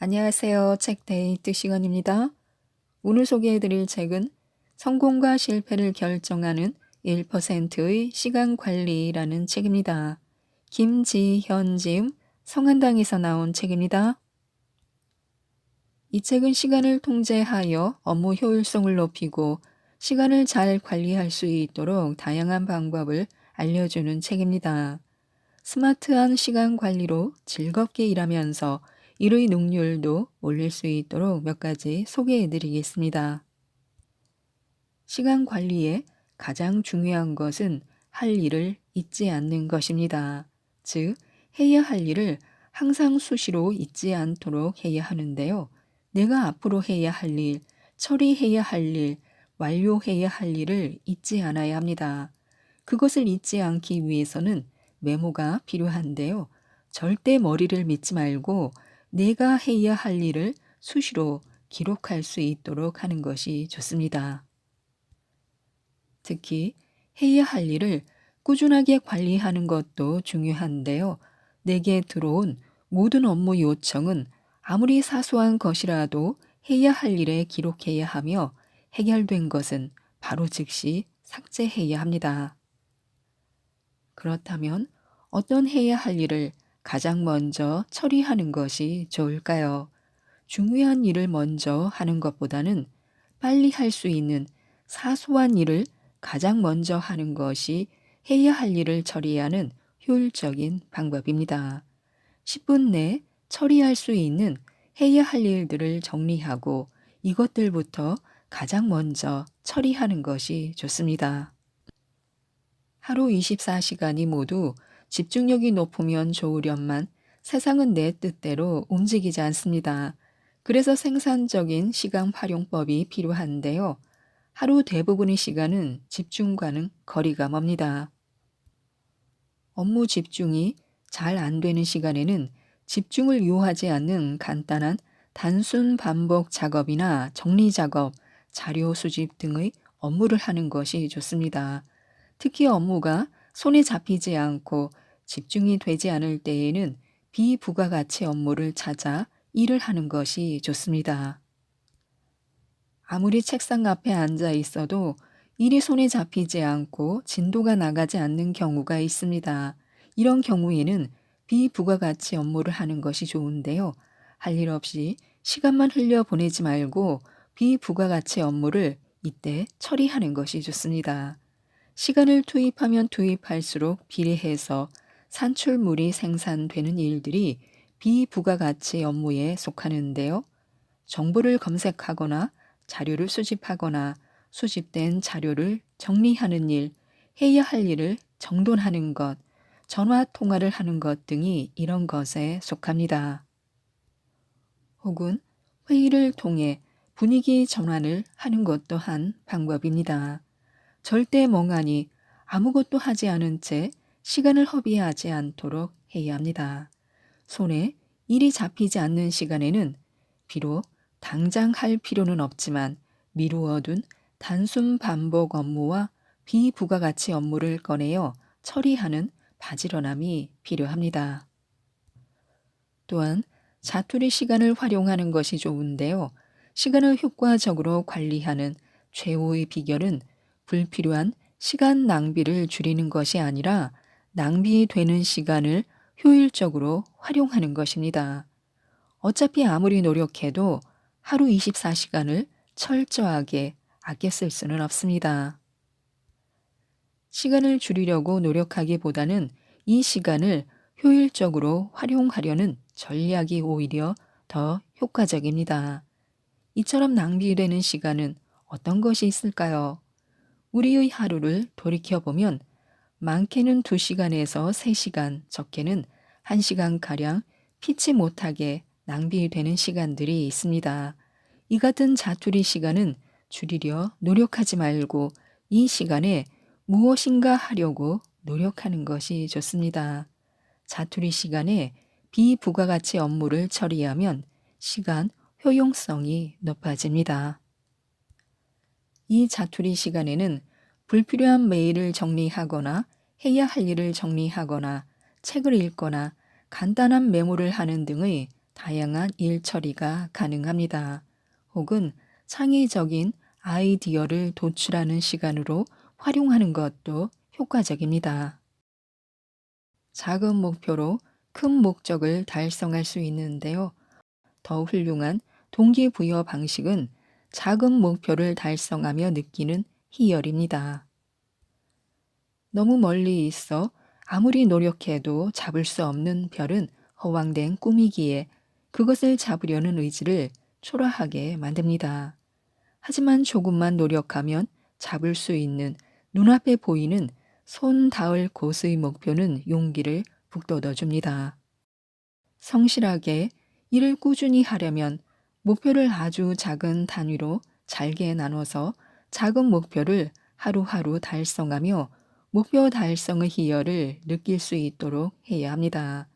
안녕하세요. 책데이트 시간입니다. 오늘 소개해드릴 책은 성공과 실패를 결정하는 1%의 시간 관리라는 책입니다. 김지현 지음 성한당에서 나온 책입니다. 이 책은 시간을 통제하여 업무 효율성을 높이고 시간을 잘 관리할 수 있도록 다양한 방법을 알려주는 책입니다. 스마트한 시간 관리로 즐겁게 일하면서 일의 능률도 올릴 수 있도록 몇 가지 소개해 드리겠습니다. 시간 관리에 가장 중요한 것은 할 일을 잊지 않는 것입니다. 즉, 해야 할 일을 항상 수시로 잊지 않도록 해야 하는데요. 내가 앞으로 해야 할 일, 처리해야 할 일, 완료해야 할 일을 잊지 않아야 합니다. 그것을 잊지 않기 위해서는 메모가 필요한데요. 절대 머리를 믿지 말고 내가 해야 할 일을 수시로 기록할 수 있도록 하는 것이 좋습니다. 특히 해야 할 일을 꾸준하게 관리하는 것도 중요한데요. 내게 들어온 모든 업무 요청은 아무리 사소한 것이라도 해야 할 일에 기록해야 하며 해결된 것은 바로 즉시 삭제해야 합니다. 그렇다면 어떤 해야 할 일을 가장 먼저 처리하는 것이 좋을까요? 중요한 일을 먼저 하는 것보다는 빨리 할 수 있는 사소한 일을 가장 먼저 하는 것이 해야 할 일을 처리하는 효율적인 방법입니다. 10분 내 처리할 수 있는 해야 할 일들을 정리하고 이것들부터 가장 먼저 처리하는 것이 좋습니다. 하루 24시간이 모두 집중력이 높으면 좋으련만 세상은 내 뜻대로 움직이지 않습니다. 그래서 생산적인 시간 활용법이 필요한데요. 하루 대부분의 시간은 집중과는 거리가 멉니다. 업무 집중이 잘 안 되는 시간에는 집중을 요하지 않는 간단한 단순 반복 작업이나 정리 작업, 자료 수집 등의 업무를 하는 것이 좋습니다. 특히 업무가 손에 잡히지 않고 집중이 되지 않을 때에는 비부가가치 업무를 찾아 일을 하는 것이 좋습니다. 아무리 책상 앞에 앉아 있어도 일이 손에 잡히지 않고 진도가 나가지 않는 경우가 있습니다. 이런 경우에는 비부가가치 업무를 하는 것이 좋은데요. 할 일 없이 시간만 흘려 보내지 말고 비부가가치 업무를 이때 처리하는 것이 좋습니다. 시간을 투입하면 투입할수록 비례해서 산출물이 생산되는 일들이 비부가가치 업무에 속하는데요. 정보를 검색하거나 자료를 수집하거나 수집된 자료를 정리하는 일, 해야 할 일을 정돈하는 것, 전화 통화를 하는 것 등이 이런 것에 속합니다. 혹은 회의를 통해 분위기 전환을 하는 것 또한 방법입니다. 절대 멍하니 아무것도 하지 않은 채 시간을 허비하지 않도록 해야 합니다. 손에 일이 잡히지 않는 시간에는 비록 당장 할 필요는 없지만 미루어둔 단순 반복 업무와 비부가가치 업무를 꺼내어 처리하는 바지런함이 필요합니다. 또한 자투리 시간을 활용하는 것이 좋은데요. 시간을 효과적으로 관리하는 최후의 비결은 불필요한 시간 낭비를 줄이는 것이 아니라 낭비되는 시간을 효율적으로 활용하는 것입니다. 어차피 아무리 노력해도 하루 24시간을 철저하게 아껴 쓸 수는 없습니다. 시간을 줄이려고 노력하기보다는 이 시간을 효율적으로 활용하려는 전략이 오히려 더 효과적입니다. 이처럼 낭비되는 시간은 어떤 것이 있을까요? 우리의 하루를 돌이켜보면 많게는 2시간에서 3시간, 적게는 1시간가량 피치 못하게 낭비되는 시간들이 있습니다. 이 같은 자투리 시간은 줄이려 노력하지 말고 이 시간에 무엇인가 하려고 노력하는 것이 좋습니다. 자투리 시간에 비부가가치 업무를 처리하면 시간 효용성이 높아집니다. 이 자투리 시간에는 불필요한 메일을 정리하거나 해야 할 일을 정리하거나 책을 읽거나 간단한 메모를 하는 등의 다양한 일 처리가 가능합니다. 혹은 창의적인 아이디어를 도출하는 시간으로 활용하는 것도 효과적입니다. 작은 목표로 큰 목적을 달성할 수 있는데요. 더 훌륭한 동기부여 방식은 작은 목표를 달성하며 느끼는 희열입니다. 너무 멀리 있어 아무리 노력해도 잡을 수 없는 별은 허황된 꿈이기에 그것을 잡으려는 의지를 초라하게 만듭니다. 하지만 조금만 노력하면 잡을 수 있는 눈앞에 보이는 손 닿을 곳의 목표는 용기를 북돋워 줍니다. 성실하게 일을 꾸준히 하려면 목표를 아주 작은 단위로 잘게 나눠서 작은 목표를 하루하루 달성하며 목표 달성의 희열을 느낄 수 있도록 해야 합니다.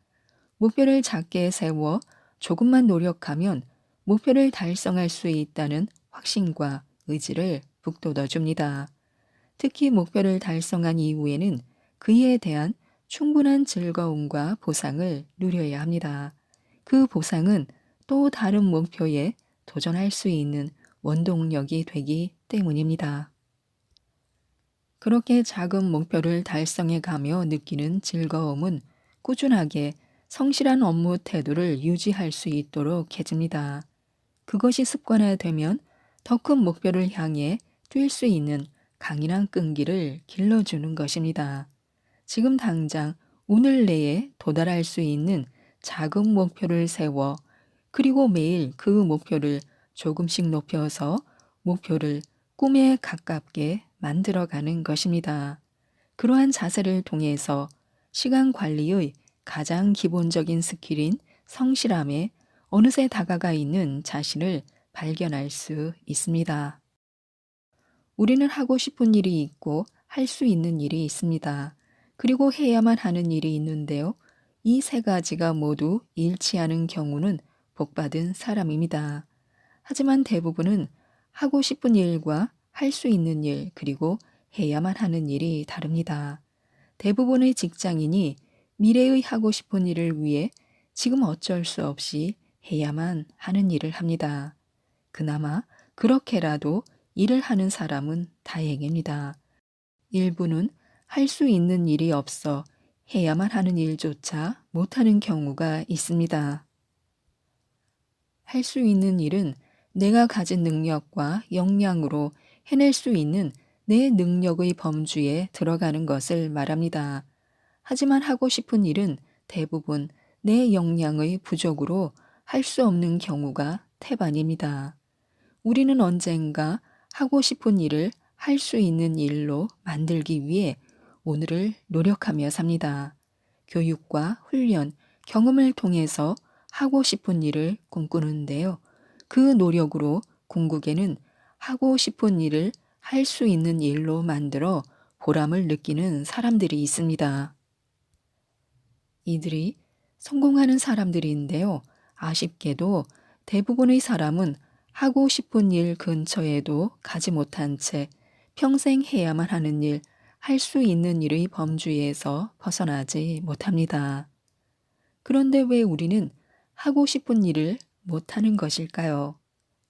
목표를 작게 세워 조금만 노력하면 목표를 달성할 수 있다는 확신과 의지를 북돋워 줍니다. 특히 목표를 달성한 이후에는 그에 대한 충분한 즐거움과 보상을 누려야 합니다. 그 보상은 또 다른 목표에 도전할 수 있는 원동력이 되기 때문입니다. 그렇게 작은 목표를 달성해 가며 느끼는 즐거움은 꾸준하게 성실한 업무 태도를 유지할 수 있도록 해줍니다. 그것이 습관화되면 더 큰 목표를 향해 뛸 수 있는 강인한 끈기를 길러주는 것입니다. 지금 당장 오늘 내에 도달할 수 있는 작은 목표를 세워 그리고 매일 그 목표를 조금씩 높여서 목표를 꿈에 가깝게 만들어가는 것입니다. 그러한 자세를 통해서 시간 관리의 가장 기본적인 스킬인 성실함에 어느새 다가가 있는 자신을 발견할 수 있습니다. 우리는 하고 싶은 일이 있고 할 수 있는 일이 있습니다. 그리고 해야만 하는 일이 있는데요. 이 세 가지가 모두 일치하는 경우는 복받은 사람입니다. 하지만 대부분은 하고 싶은 일과 할 수 있는 일, 그리고 해야만 하는 일이 다릅니다. 대부분의 직장인이 미래의 하고 싶은 일을 위해 지금 어쩔 수 없이 해야만 하는 일을 합니다. 그나마 그렇게라도 일을 하는 사람은 다행입니다. 일부는 할 수 있는 일이 없어 해야만 하는 일조차 못하는 경우가 있습니다. 할 수 있는 일은 내가 가진 능력과 역량으로 해낼 수 있는 내 능력의 범주에 들어가는 것을 말합니다. 하지만 하고 싶은 일은 대부분 내 역량의 부족으로 할 수 없는 경우가 태반입니다. 우리는 언젠가 하고 싶은 일을 할 수 있는 일로 만들기 위해 오늘을 노력하며 삽니다. 교육과 훈련, 경험을 통해서 하고 싶은 일을 꿈꾸는데요. 그 노력으로 궁극에는 하고 싶은 일을 할 수 있는 일로 만들어 보람을 느끼는 사람들이 있습니다. 이들이 성공하는 사람들인데요. 아쉽게도 대부분의 사람은 하고 싶은 일 근처에도 가지 못한 채 평생 해야만 하는 일, 할 수 있는 일의 범주에서 벗어나지 못합니다. 그런데 왜 우리는 하고 싶은 일을 못하는 것일까요?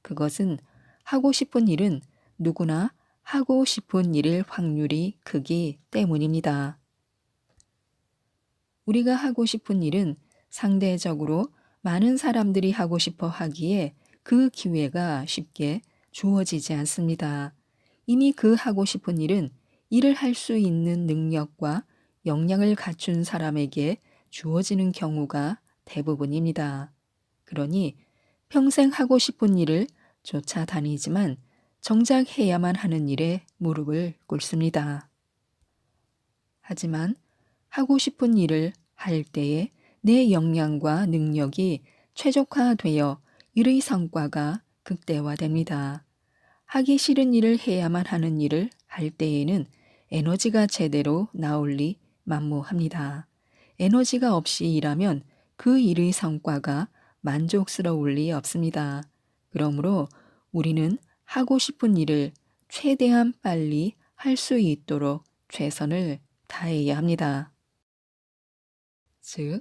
그것은 하고 싶은 일은 누구나 하고 싶은 일일 확률이 크기 때문입니다. 우리가 하고 싶은 일은 상대적으로 많은 사람들이 하고 싶어 하기에 그 기회가 쉽게 주어지지 않습니다. 이미 그 하고 싶은 일은 일을 할 수 있는 능력과 역량을 갖춘 사람에게 주어지는 경우가 대부분입니다. 그러니 평생 하고 싶은 일을 쫓아다니지만 정작 해야만 하는 일에 무릎을 꿇습니다. 하지만 하고 싶은 일을 할 때에 내 역량과 능력이 최적화되어 일의 성과가 극대화됩니다. 하기 싫은 일을 해야만 하는 일을 할 때에는 에너지가 제대로 나올 리 만무합니다. 에너지가 없이 일하면 그 일의 성과가 만족스러울 리 없습니다. 그러므로 우리는 하고 싶은 일을 최대한 빨리 할 수 있도록 최선을 다해야 합니다. 즉,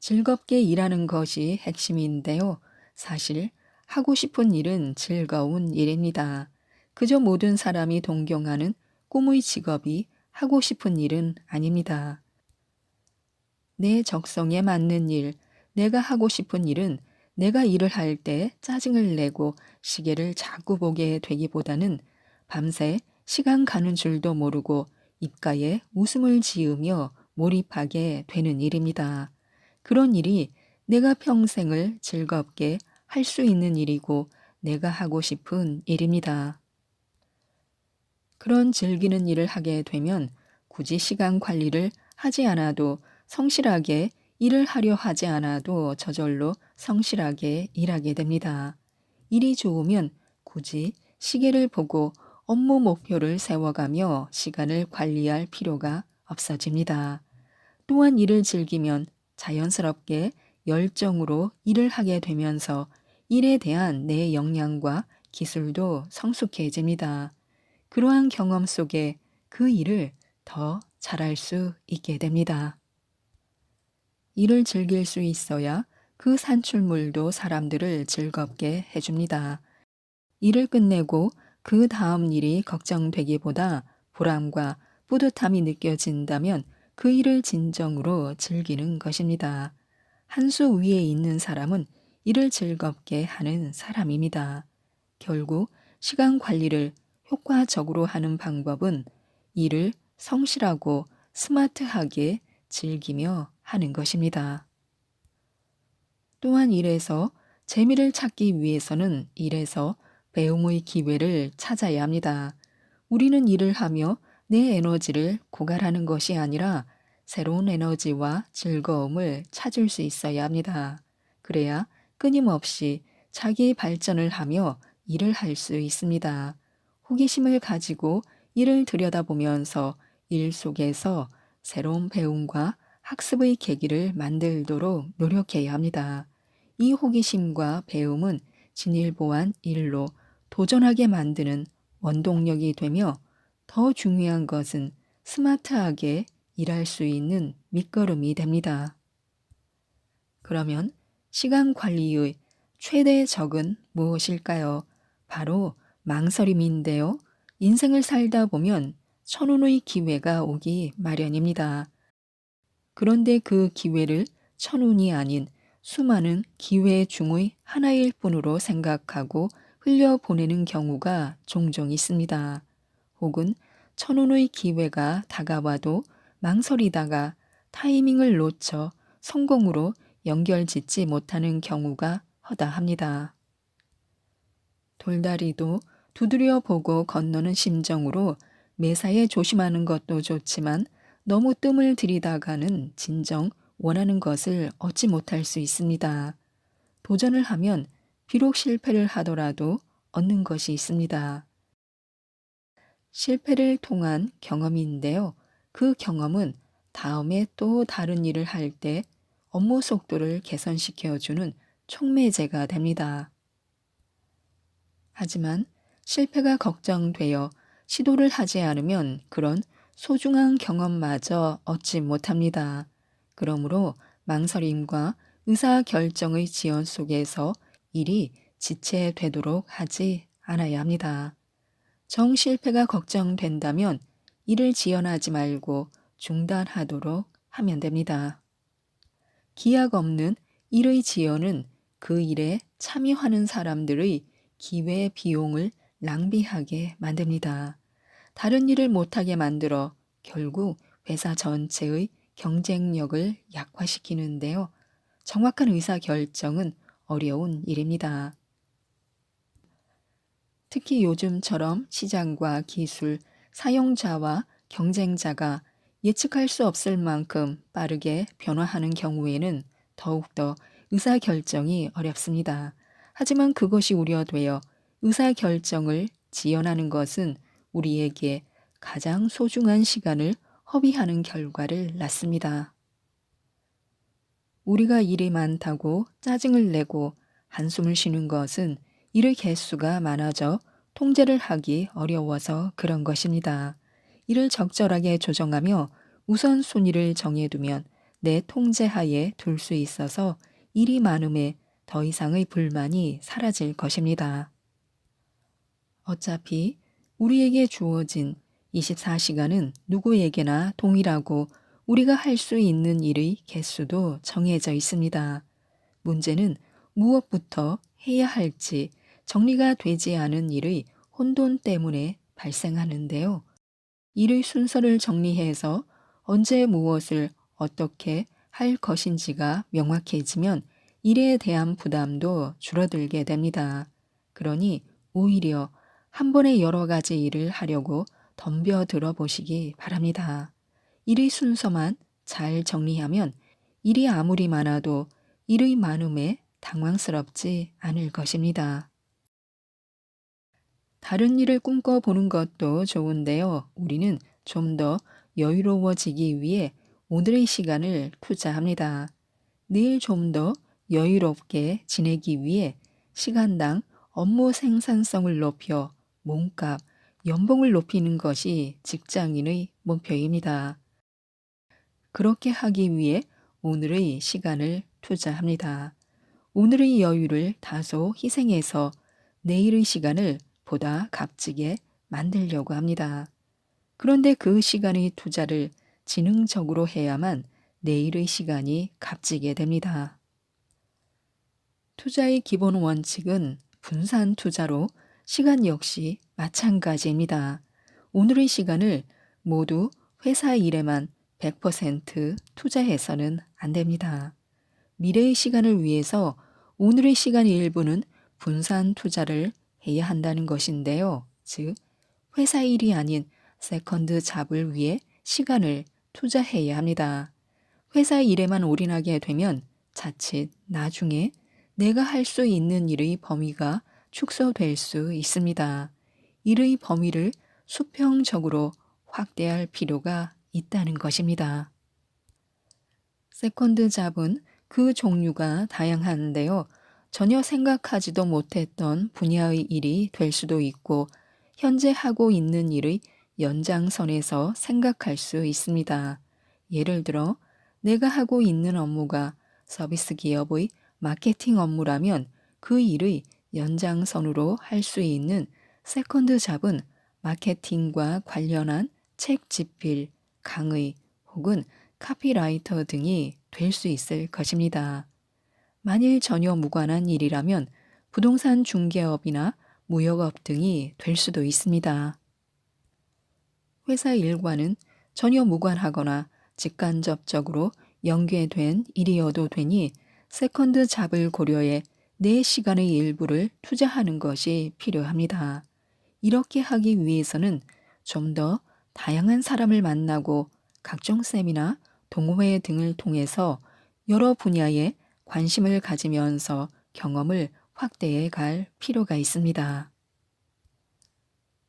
즐겁게 일하는 것이 핵심인데요. 사실 하고 싶은 일은 즐거운 일입니다. 그저 모든 사람이 동경하는 꿈의 직업이 하고 싶은 일은 아닙니다. 내 적성에 맞는 일, 내가 하고 싶은 일은 내가 일을 할 때 짜증을 내고 시계를 자꾸 보게 되기보다는 밤새 시간 가는 줄도 모르고 입가에 웃음을 지으며 몰입하게 되는 일입니다. 그런 일이 내가 평생을 즐겁게 할 수 있는 일이고 내가 하고 싶은 일입니다. 그런 즐기는 일을 하게 되면 굳이 시간 관리를 하지 않아도 성실하게 일을 하려 하지 않아도 저절로 성실하게 일하게 됩니다. 일이 좋으면 굳이 시계를 보고 업무 목표를 세워가며 시간을 관리할 필요가 없어집니다. 또한 일을 즐기면 자연스럽게 열정으로 일을 하게 되면서 일에 대한 내 역량과 기술도 성숙해집니다. 그러한 경험 속에 그 일을 더 잘할 수 있게 됩니다. 일을 즐길 수 있어야 그 산출물도 사람들을 즐겁게 해줍니다. 일을 끝내고 그 다음 일이 걱정되기보다 보람과 뿌듯함이 느껴진다면 그 일을 진정으로 즐기는 것입니다. 한 수 위에 있는 사람은 일을 즐겁게 하는 사람입니다. 결국 시간 관리를 효과적으로 하는 방법은 일을 성실하고 스마트하게 즐기며 하는 것입니다. 또한 일에서 재미를 찾기 위해서는 일에서 배움의 기회를 찾아야 합니다. 우리는 일을 하며 내 에너지를 고갈하는 것이 아니라 새로운 에너지와 즐거움을 찾을 수 있어야 합니다. 그래야 끊임없이 자기 발전을 하며 일을 할 수 있습니다. 호기심을 가지고 일을 들여다보면서 일 속에서 새로운 배움과 학습의 계기를 만들도록 노력해야 합니다. 이 호기심과 배움은 진일보한 일로 도전하게 만드는 원동력이 되며 더 중요한 것은 스마트하게 일할 수 있는 밑거름이 됩니다. 그러면 시간 관리의 최대 적은 무엇일까요? 바로 망설임인데요. 인생을 살다 보면 천운의 기회가 오기 마련입니다. 그런데 그 기회를 천운이 아닌 수많은 기회 중의 하나일 뿐으로 생각하고 흘려보내는 경우가 종종 있습니다. 혹은 천운의 기회가 다가와도 망설이다가 타이밍을 놓쳐 성공으로 연결짓지 못하는 경우가 허다합니다. 돌다리도 두드려 보고 건너는 심정으로 매사에 조심하는 것도 좋지만 너무 뜸을 들이다가는 진정 원하는 것을 얻지 못할 수 있습니다. 도전을 하면 비록 실패를 하더라도 얻는 것이 있습니다. 실패를 통한 경험인데요. 그 경험은 다음에 또 다른 일을 할 때 업무 속도를 개선시켜주는 촉매제가 됩니다. 하지만 실패가 걱정되어 시도를 하지 않으면 그런 소중한 경험마저 얻지 못합니다. 그러므로 망설임과 의사결정의 지연 속에서 일이 지체되도록 하지 않아야 합니다. 정실패가 걱정된다면 일을 지연하지 말고 중단하도록 하면 됩니다. 기약 없는 일의 지연은 그 일에 참여하는 사람들의 기회 비용을 낭비하게 만듭니다. 다른 일을 못하게 만들어 결국 회사 전체의 경쟁력을 약화시키는데요. 정확한 의사결정은 어려운 일입니다. 특히 요즘처럼 시장과 기술, 사용자와 경쟁자가 예측할 수 없을 만큼 빠르게 변화하는 경우에는 더욱더 의사결정이 어렵습니다. 하지만 그것이 우려되어 의사결정을 지연하는 것은 우리에게 가장 소중한 시간을 허비하는 결과를 낳습니다. 우리가 일이 많다고 짜증을 내고 한숨을 쉬는 것은 일의 개수가 많아져 통제를 하기 어려워서 그런 것입니다. 이를 적절하게 조정하며 우선순위를 정해두면 내 통제하에 둘 수 있어서 일이 많음에 더 이상의 불만이 사라질 것입니다. 어차피 우리에게 주어진 24시간은 누구에게나 동일하고 우리가 할 수 있는 일의 개수도 정해져 있습니다. 문제는 무엇부터 해야 할지 정리가 되지 않은 일의 혼돈 때문에 발생하는데요. 일의 순서를 정리해서 언제 무엇을 어떻게 할 것인지가 명확해지면 일에 대한 부담도 줄어들게 됩니다. 그러니 오히려 한 번에 여러 가지 일을 하려고 덤벼들어 보시기 바랍니다. 일의 순서만 잘 정리하면 일이 아무리 많아도 일의 많음에 당황스럽지 않을 것입니다. 다른 일을 꿈꿔보는 것도 좋은데요. 우리는 좀 더 여유로워지기 위해 오늘의 시간을 투자합니다. 내일 좀 더 여유롭게 지내기 위해 시간당 업무 생산성을 높여 몸값, 연봉을 높이는 것이 직장인의 목표입니다. 그렇게 하기 위해 오늘의 시간을 투자합니다. 오늘의 여유를 다소 희생해서 내일의 시간을 보다 값지게 만들려고 합니다. 그런데 그 시간의 투자를 지능적으로 해야만 내일의 시간이 값지게 됩니다. 투자의 기본 원칙은 분산 투자로 시간 역시 마찬가지입니다. 오늘의 시간을 모두 회사 일에만 100% 투자해서는 안 됩니다. 미래의 시간을 위해서 오늘의 시간 일부는 분산 투자를 해야 한다는 것인데요. 즉, 회사 일이 아닌 세컨드 잡을 위해 시간을 투자해야 합니다. 회사 일에만 올인하게 되면 자칫 나중에 내가 할 수 있는 일의 범위가 축소될 수 있습니다. 일의 범위를 수평적으로 확대할 필요가 있다는 것입니다. 세컨드 잡은 그 종류가 다양한데요. 전혀 생각하지도 못했던 분야의 일이 될 수도 있고 현재 하고 있는 일의 연장선에서 생각할 수 있습니다. 예를 들어 내가 하고 있는 업무가 서비스 기업의 마케팅 업무라면 그 일의 연장선으로 할 수 있는 세컨드 잡은 마케팅과 관련한 책 집필, 강의 혹은 카피라이터 등이 될 수 있을 것입니다. 만일 전혀 무관한 일이라면 부동산 중개업이나 무역업 등이 될 수도 있습니다. 회사 일과는 전혀 무관하거나 직간접적으로 연계된 일이어도 되니 세컨드 잡을 고려해 내 시간의 일부를 투자하는 것이 필요합니다. 이렇게 하기 위해서는 좀 더 다양한 사람을 만나고 각종 세미나, 동호회 등을 통해서 여러 분야에 관심을 가지면서 경험을 확대해 갈 필요가 있습니다.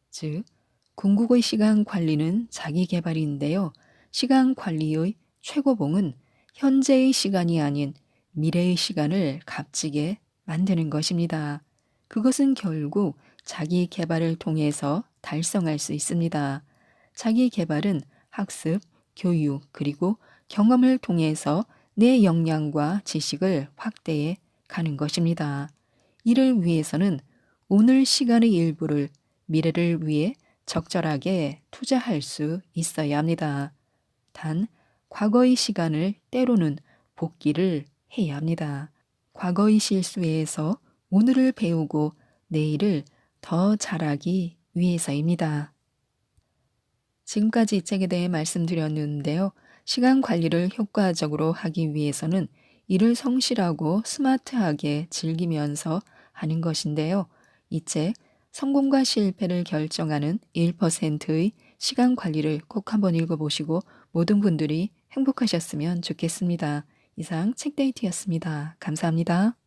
즉, 궁극의 시간 관리는 자기 개발인데요. 시간 관리의 최고봉은 현재의 시간이 아닌 미래의 시간을 값지게 만드는 것입니다. 그것은 결국 자기 개발을 통해서 달성할 수 있습니다. 자기 개발은 학습, 교육, 그리고 경험을 통해서 내 역량과 지식을 확대해 가는 것입니다. 이를 위해서는 오늘 시간의 일부를 미래를 위해 적절하게 투자할 수 있어야 합니다. 단, 과거의 시간을 때로는 복기를 해야 합니다. 과거의 실수에서 오늘을 배우고 내일을 더 잘하기 위해서입니다. 지금까지 이 책에 대해 말씀드렸는데요. 시간 관리를 효과적으로 하기 위해서는 일을 성실하고 스마트하게 즐기면서 하는 것인데요. 이 책 성공과 실패를 결정하는 1%의 시간 관리를 꼭 한번 읽어보시고 모든 분들이 행복하셨으면 좋겠습니다. 이상 책데이트였습니다. 감사합니다.